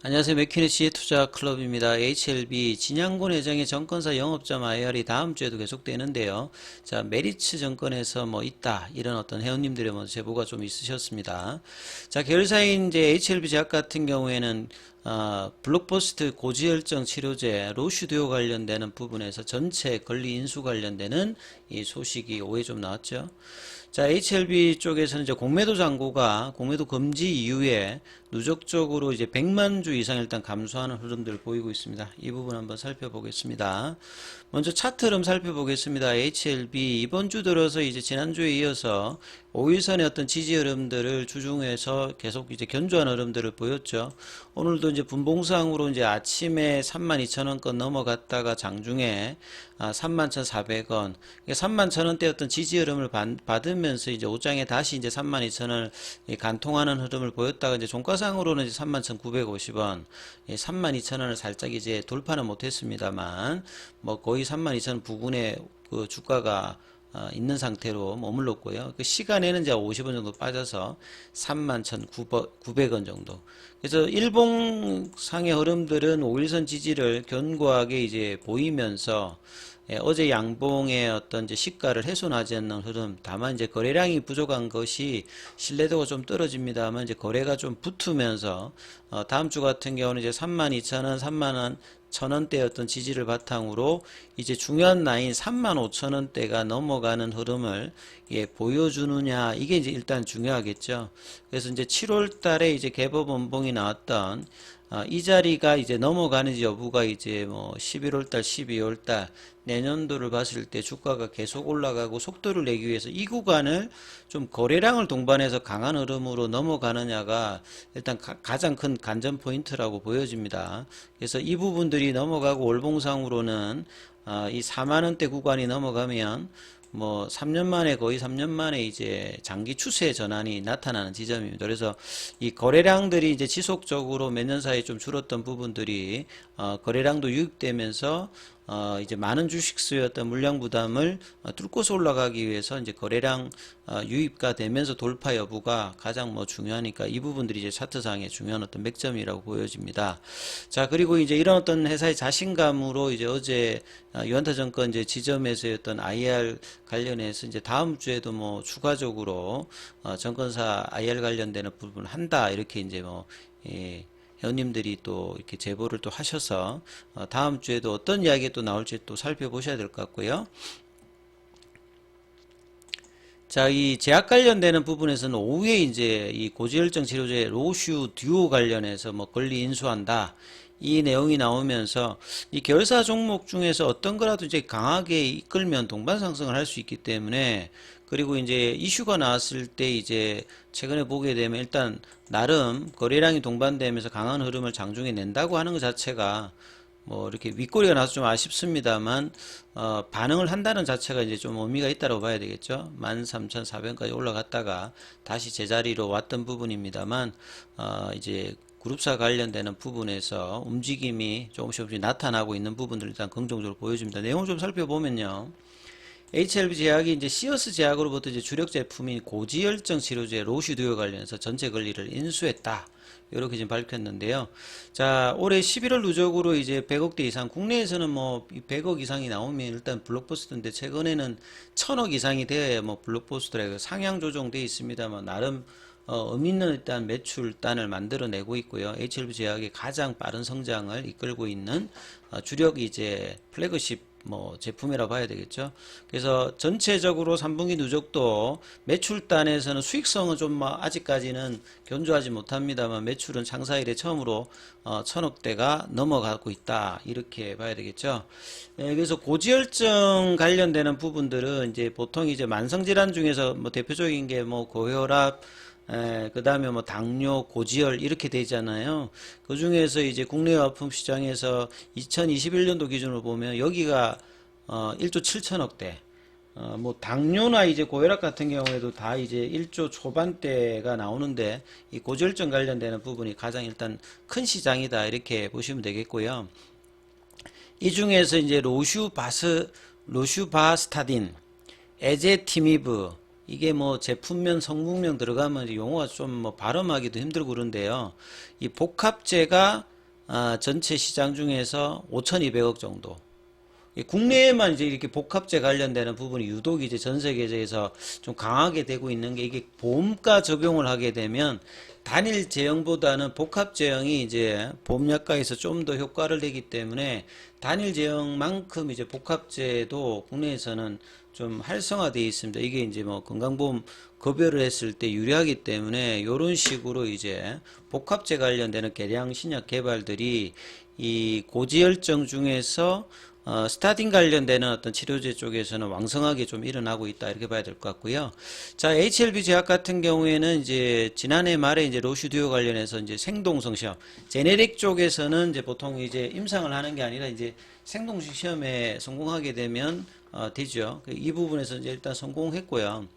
안녕하세요. 맥키네시의 투자클럽입니다. HLB 진양군 회장의 정권사 영업점 IR이 다음 주에도 계속되는데요. 자, 메리츠 정권에서 뭐 있다 이런 어떤 회원님들의 뭐 제보가 좀 있으셨습니다. 자, 계열사인 이제 HLB 제약 같은 경우에는 블록버스트 고지혈증 치료제 로슈듀오 관련되는 부분에서 전체 권리 인수 관련되는 이 소식이 오해 좀 나왔죠. 자, HLB 쪽에서는 이제 공매도 잔고가 공매도 금지 이후에 누적적으로 이제 100만 주 이상 일단 감소하는 흐름들을 보이고 있습니다. 이 부분 한번 살펴보겠습니다. 먼저 차트 흐름 살펴보겠습니다. HLB 이번 주 들어서 이제 지난주에 이어서 5일선의 어떤 지지 흐름들을 주중에서 계속 이제 견조한 흐름들을 보였죠. 오늘도 이제 분봉상으로 이제 아침에 32,000원권 넘어갔다가 장중에 31,400원, 31,000원대였던 지지 흐름을 받으면서 이제 옷장에 다시 이제 32,000원을 간통하는 흐름을 보였다가 이제 종가상으로는 이제 31,950원, 32,000원을 살짝 이제 돌파는 못했습니다만 뭐 거의 32,000원 부근에 그 주가가 있는 상태로 머물렀고요. 그 시간에는 이제 50원 정도 빠져서 31,900원 정도. 그래서 일봉상의 흐름들은 5일선 지지를 견고하게 이제 보이면서 어제 양봉의 어떤 이제 시가를 훼손하지 않는 흐름, 다만 이제 거래량이 부족한 것이 신뢰도가 좀 떨어집니다만 이제 거래가 좀 붙으면서 다음 주 같은 경우는 이제 32,000원, 3만원 1,000원대였던 지지를 바탕으로 이제 중요한 라인 35,000원대가 넘어가는 흐름을 보여주느냐, 이게 이제 일단 중요하겠죠. 그래서 이제 7월 달에 이제 개법 원봉이 나왔던 이 자리가 이제 넘어가는지 여부가 이제 뭐 11월 달, 12월 달 내년도를 봤을 때 주가가 계속 올라가고 속도를 내기 위해서 이 구간을 좀 거래량을 동반해서 강한 흐름으로 넘어가느냐가 일단 가장 큰 관전 포인트라고 보여집니다. 그래서 이 부분들이 넘어가고 월봉상으로는 이 4만원대 구간이 넘어가면 뭐 3년 만에 거의 3년 만에 이제 장기 추세 전환이 나타나는 지점입니다. 그래서 이 거래량들이 이제 지속적으로 몇 년 사이에 좀 줄었던 부분들이 거래량도 유입되면서 이제 많은 주식 수요였던 물량 부담을 뚫고서 올라가기 위해서 이제 거래량 유입가 되면서 돌파 여부가 가장 뭐 중요하니까 이 부분들이 이제 차트상의 중요한 어떤 맥점이라고 보여집니다. 자, 그리고 이제 이런 어떤 회사의 자신감으로 이제 어제 유한타증권 이제 지점에서의 어떤 IR 관련해서 이제 다음 주에도 뭐 추가적으로 증권사 IR 관련되는 부분 한다 이렇게 이제 뭐 회원님들이 또 이렇게 제보를 또 하셔서 다음 주에도 어떤 이야기가 또 나올지 또 살펴보셔야 될 것 같고요. 자, 이 제약 관련되는 부분에서는 오후에 이제 이 고지혈증 치료제 로슈 듀오 관련해서 뭐 권리 인수한다, 이 내용이 나오면서 이 계열사 종목 중에서 어떤 거라도 이제 강하게 이끌면 동반 상승을 할 수 있기 때문에, 그리고 이제 이슈가 나왔을 때 이제 최근에 보게 되면 일단 나름 거래량이 동반되면서 강한 흐름을 장중에 낸다고 하는 것 자체가 뭐 이렇게 윗꼬리가 나서 좀 아쉽습니다만 반응을 한다는 자체가 이제 좀 의미가 있다고 봐야 되겠죠. 13,400원까지 올라갔다가 다시 제자리로 왔던 부분입니다만 이제 그룹사 관련되는 부분에서 움직임이 조금씩 나타나고 있는 부분들 일단 긍정적으로 보여줍니다. 내용을 좀 살펴보면요. HLB 제약이 이제 시어스 제약으로부터 이제 주력 제품인 고지혈증 치료제 로슈듀오 관련해서 전체 권리를 인수했다, 이렇게 지금 밝혔는데요. 자, 올해 11월 누적으로 이제 100억대 이상, 국내에서는 뭐 100억 이상이 나오면 일단 블록버스터인데 최근에는 1000억 이상이 되어야 뭐 블록버스터라 상향 조정돼 있습니다만 나름 의미 있는 일단 매출단을 만들어내고 있고요. HLB 제약의 가장 빠른 성장을 이끌고 있는 주력 이제 플래그십 뭐 제품이라 봐야 되겠죠. 그래서 전체적으로 3분기 누적도 매출단에서는 수익성은 좀 뭐 아직까지는 견조하지 못합니다만 매출은 창사 이래 처음으로 1000억대가 넘어가고 있다, 이렇게 봐야 되겠죠. 그래서 고지혈증 관련되는 부분들은 이제 보통 이제 만성질환 중에서 뭐 대표적인 게 뭐 고혈압, 그 다음에 뭐 당뇨, 고지혈 이렇게 되잖아요. 그 중에서 이제 국내 의약품 시장에서 2021년도 기준으로 보면 여기가 1조 7천억대, 뭐 당뇨나 이제 고혈압 같은 경우에도 다 이제 1조 초반대가 나오는데 이 고지혈증 관련되는 부분이 가장 일단 큰 시장이다, 이렇게 보시면 되겠고요. 이 중에서 이제 로슈바스타딘, 에제티미브, 이게 뭐 제품명 성분명 들어가면 용어가 좀 뭐 발음하기도 힘들고 그런데요. 이 복합제가 전체 시장 중에서 5,200억 정도. 국내에만 이제 이렇게 복합재 관련되는 부분이 유독 이제 전 세계에서 좀 강하게 되고 있는 게, 이게 보험가 적용을 하게 되면 단일 제형보다는 복합 제형이 이제 보험약가에서 좀 더 효과를 내기 때문에 단일 제형만큼 이제 복합제도 국내에서는 좀 활성화되어 있습니다. 이게 이제 뭐 건강보험 급여를 했을 때 유리하기 때문에 이런 식으로 이제 복합제 관련되는 개량 신약 개발들이 이 고지혈증 중에서 스타딘 관련되는 어떤 치료제 쪽에서는 왕성하게 좀 일어나고 있다, 이렇게 봐야 될 것 같고요. 자, HLB 제약 같은 경우에는 이제 지난해 말에 이제 로슈듀오 관련해서 이제 생동성 시험, 제네릭 쪽에서는 이제 보통 이제 임상을 하는 게 아니라 이제 생동성 시험에 성공하게 되면 되죠. 이 부분에서 이제 일단 성공했고요.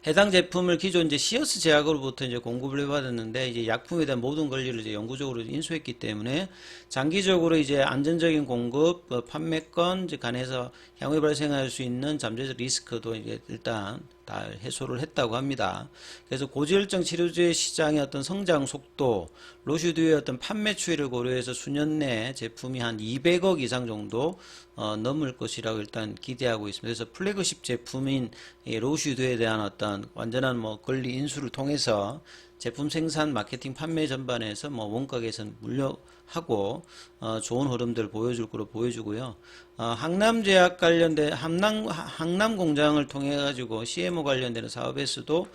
해당 제품을 기존 이제 시어스 제약으로부터 이제 공급을 받았는데, 이제 약품에 대한 모든 권리를 이제 영구적으로 인수했기 때문에 장기적으로 이제 안전적인 공급, 판매권 이제 간에서 향후에 발생할 수 있는 잠재적 리스크도 이제 일단 다 해소를 했다고 합니다. 그래서 고지혈증 치료제 시장의 어떤 성장 속도, 로슈드의 어떤 판매 추이를 고려해서 수년 내 제품이 한 200억 이상 정도 넘을 것이라고 일단 기대하고 있습니다. 그래서 플래그십 제품인 로슈드에 대한 어떤 완전한 뭐 권리 인수를 통해서 제품 생산, 마케팅, 판매 전반에서 뭐 원가 개선 물려하고 좋은 흐름들을 보여줄 거로 보여주고요. 항남제약 관련된 항남 공장을 통해 가지고 CMO 관련되는 사업에서도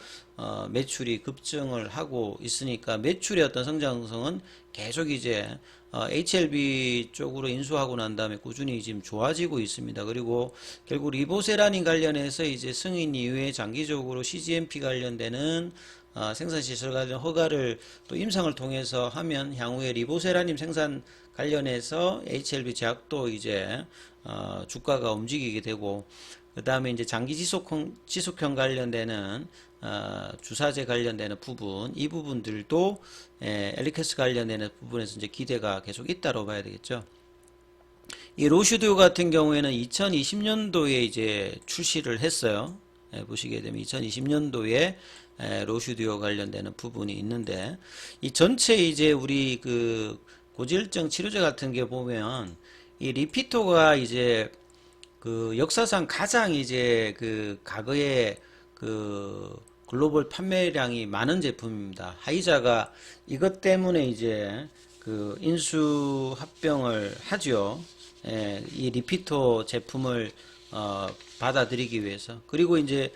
매출이 급증을 하고 있으니까 매출의 어떤 성장성은 계속 이제 HLB 쪽으로 인수하고 난 다음에 꾸준히 지금 좋아지고 있습니다. 그리고 결국 리보세라닌 관련해서 이제 승인 이후에 장기적으로 CGMP 관련되는 생산시설 관련 허가를 또 임상을 통해서 하면 향후에 리보세라님 생산 관련해서 HLB 제약도 이제 주가가 움직이게 되고, 그 다음에 이제 장기 지속형 관련되는 주사제 관련되는 부분, 이 부분들도 엘리케스 관련되는 부분에서 이제 기대가 계속 있다고 봐야 되겠죠. 이 로슈듀오 같은 경우에는 2020년도에 이제 출시를 했어요. 보시게 되면 2020년도에 로슈듀오 관련되는 부분이 있는데, 이 전체 이제 우리 그 고지혈증 치료제 같은 게 보면 이 리피토가 이제 그 역사상 가장 이제 그 과거에 그 글로벌 판매량이 많은 제품입니다. 하이자가 이것 때문에 이제 그 인수 합병을 하죠. 이 리피토 제품을 받아들이기 위해서. 그리고 이제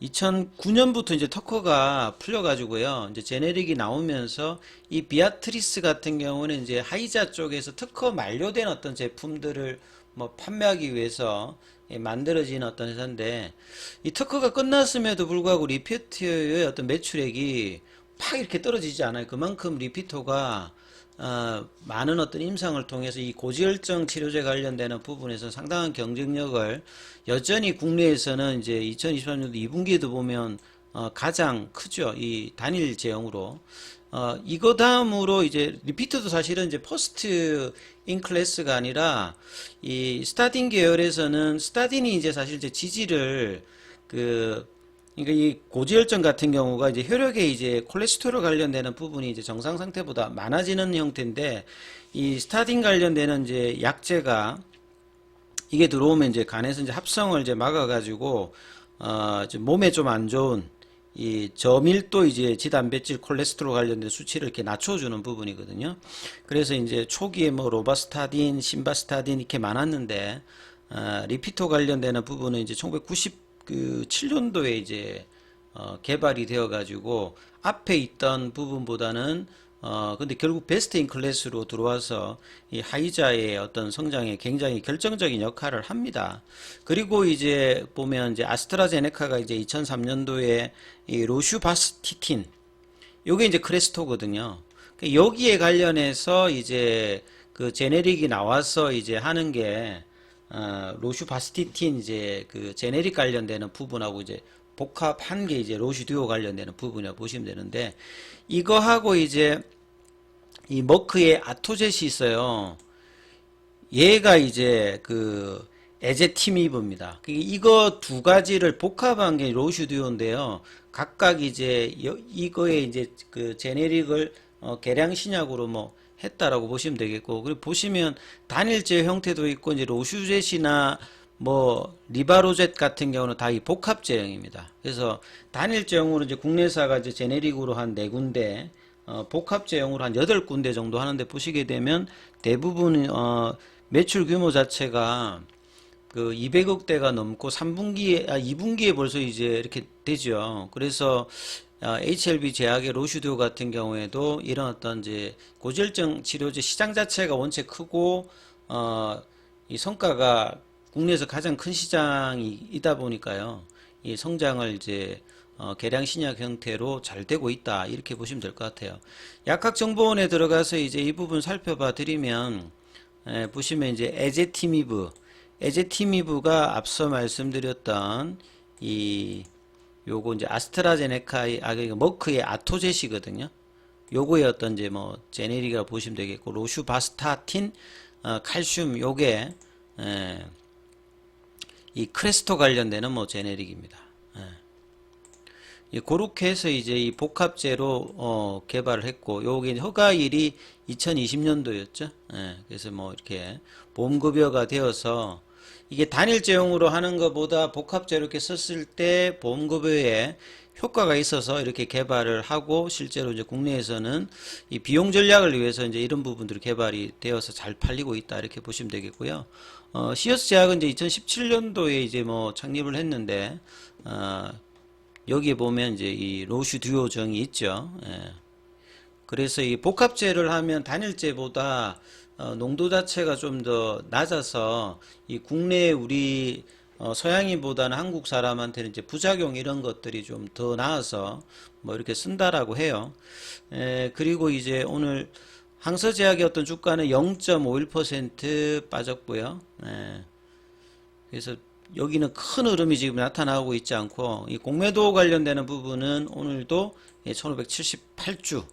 2009년부터 이제 특허가 풀려가지고요. 이제 제네릭이 나오면서 이 비아트리스 같은 경우는 이제 하이자 쪽에서 특허 만료된 어떤 제품들을 뭐 판매하기 위해서 만들어진 어떤 회사인데, 이 특허가 끝났음에도 불구하고 리피토의 어떤 매출액이 팍 이렇게 떨어지지 않아요. 그만큼 리피토가 많은 어떤 임상을 통해서 이 고지혈증 치료제 관련되는 부분에서 상당한 경쟁력을 여전히 국내에서는 이제 2023년도 2분기에도 보면 가장 크죠. 이 단일 제형으로. 이거 다음으로 이제 리피트도 사실은 이제 퍼스트 인 클래스가 아니라 이 스타딘 계열에서는 스타딘이 이제 사실 이제 지지를 그러니까 이 고지혈증 같은 경우가 이제 혈액에 이제 콜레스테롤 관련되는 부분이 이제 정상 상태보다 많아지는 형태인데, 이 스타딘 관련되는 이제 약제가 이게 들어오면 이제 간에서 이제 합성을 이제 막아가지고 몸에 좀 안 좋은 이 저밀도 이제 지단백질 콜레스테롤 관련된 수치를 이렇게 낮춰주는 부분이거든요. 그래서 이제 초기에 뭐 로바스타딘, 심바스타딘 이렇게 많았는데 리피토 관련되는 부분은 이제 1997년도에 이제 개발이 되어 가지고 앞에 있던 부분보다는 근데 결국 베스트 인 클래스로 들어와서 이 하이자의 어떤 성장에 굉장히 결정적인 역할을 합니다. 그리고 이제 보면 이제 아스트라제네카가 이제 2003년도에 이 로슈바스티틴, 요게 이제 크레스토거든요. 여기에 관련해서 이제 그 제네릭이 나와서 이제 하는 게 로슈바스티틴 이제 그 제네릭 관련되는 부분하고 이제 복합한 게 이제 로슈듀오 관련되는 부분이라고 보시면 되는데, 이거하고 이제 이 머크의 아토젯이 있어요. 얘가 이제 그 에제티미브입니다. 이거 두 가지를 복합한 게 로슈듀오인데요. 각각 이제 이거에 이제 그 제네릭을 개량 신약으로 뭐 했다라고 보시면 되겠고, 그리고 보시면 단일제 형태도 있고, 이제 로슈젯이나 뭐 리바로젯 같은 경우는 다 이 복합 제형입니다. 그래서 단일제형으로 이제 국내사가 이제 제네릭으로 한 4군데, 복합 제형으로 한 8군데 정도 하는데 보시게 되면 대부분 매출 규모 자체가 그 200억대가 넘고 2분기에 벌써 이제 이렇게 되죠. 그래서 HLB 제약의 로슈듀오 같은 경우에도 이런 어떤 이제 고지혈증 치료제 시장 자체가 원체 크고 이 성과가 국내에서 가장 큰 시장이다 보니까요. 이 성장을 이제 개량 신약 형태로 잘 되고 있다 이렇게 보시면 될 것 같아요. 약학정보원에 들어가서 이제 이 부분 살펴봐 드리면 보시면 이제 에제티미브가 앞서 말씀드렸던 이 요거 이제 아스트라제네카의 그러니까 머크의 아토제시거든요. 요거의 어떤 이제 뭐 제네리가 보시면 되겠고 로슈바스타틴 칼슘 요게 이 크레스토 관련되는 뭐 제네릭입니다. 그렇게 해서 이제 이 복합제로 개발을 했고 요게 허가일이 2020년도였죠. 그래서 뭐 이렇게 보험급여가 되어서 이게 단일제형으로 하는 것보다 복합제로 이렇게 썼을 때 보험급여에 효과가 있어서 이렇게 개발을 하고 실제로 이제 국내에서는 이 비용 전략을 위해서 이제 이런 부분들이 개발이 되어서 잘 팔리고 있다 이렇게 보시면 되겠고요. 시어스 제약은 이제 2017년도에 이제 뭐 창립을 했는데 여기에 보면 이제 이 로슈 듀오 정이 있죠. 그래서 이 복합제를 하면 단일제보다 농도 자체가 좀 더 낮아서 이 국내 우리 서양인보다는 한국 사람한테는 이제 부작용 이런 것들이 좀 더 나아서 뭐 이렇게 쓴다라고 해요. 그리고 이제 오늘 항서제약의 어떤 주가는 0.51% 빠졌고요. 그래서 여기는 큰 흐름이 지금 나타나고 있지 않고 이 공매도 관련되는 부분은 오늘도 1578주.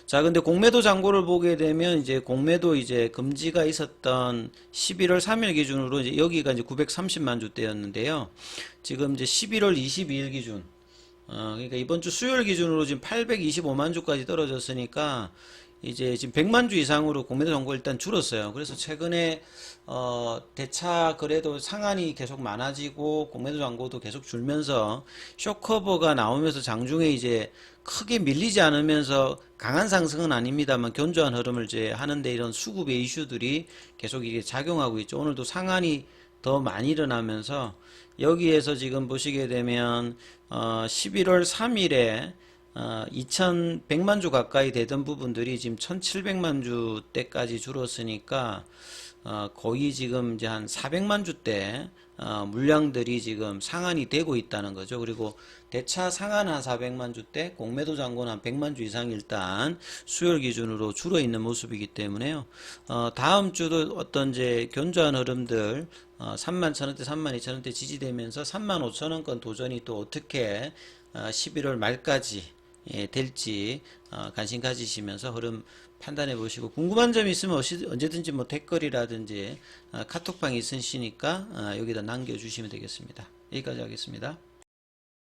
자, 근데 공매도 잔고를 보게 되면 이제 공매도 이제 금지가 있었던 11월 3일 기준으로 이제 여기가 이제 930만 주대였는데요. 지금 이제 11월 22일 기준 그러니까 이번 주 수요일 기준으로 지금 825만 주까지 떨어졌으니까 이제 지금 100만 주 이상으로 공매도 잔고가 일단 줄었어요. 그래서 최근에 대차 그래도 상한이 계속 많아지고 공매도 잔고도 계속 줄면서 쇼커버가 나오면서 장중에 이제 크게 밀리지 않으면서 강한 상승은 아닙니다만 견조한 흐름을 이제 하는데 이런 수급의 이슈들이 계속 이게 작용하고 있죠. 오늘도 상한이 더 많이 일어나면서 여기에서 지금 보시게 되면 11월 3일에 2100만 주 가까이 되던 부분들이 지금 1700만 주대까지 줄었으니까 거의 지금 이제 한 400만 주대 물량들이 지금 상한이 되고 있다는 거죠. 그리고 대차 상한 한 400만 주대, 공매도 잔고는 한 100만 주 이상 일단 수요일 기준으로 줄어 있는 모습이기 때문에요. 다음 주도 어떤 이제 견조한 흐름들 31,000원대, 32,000원대 지지되면서 35,000원권 도전이 또 어떻게 11월 말까지 될지 관심 가지시면서 흐름 판단해 보시고 궁금한 점 있으면 언제든지 뭐 댓글이라든지 카톡방이 있으시니까 여기다 남겨주시면 되겠습니다. 여기까지 하겠습니다.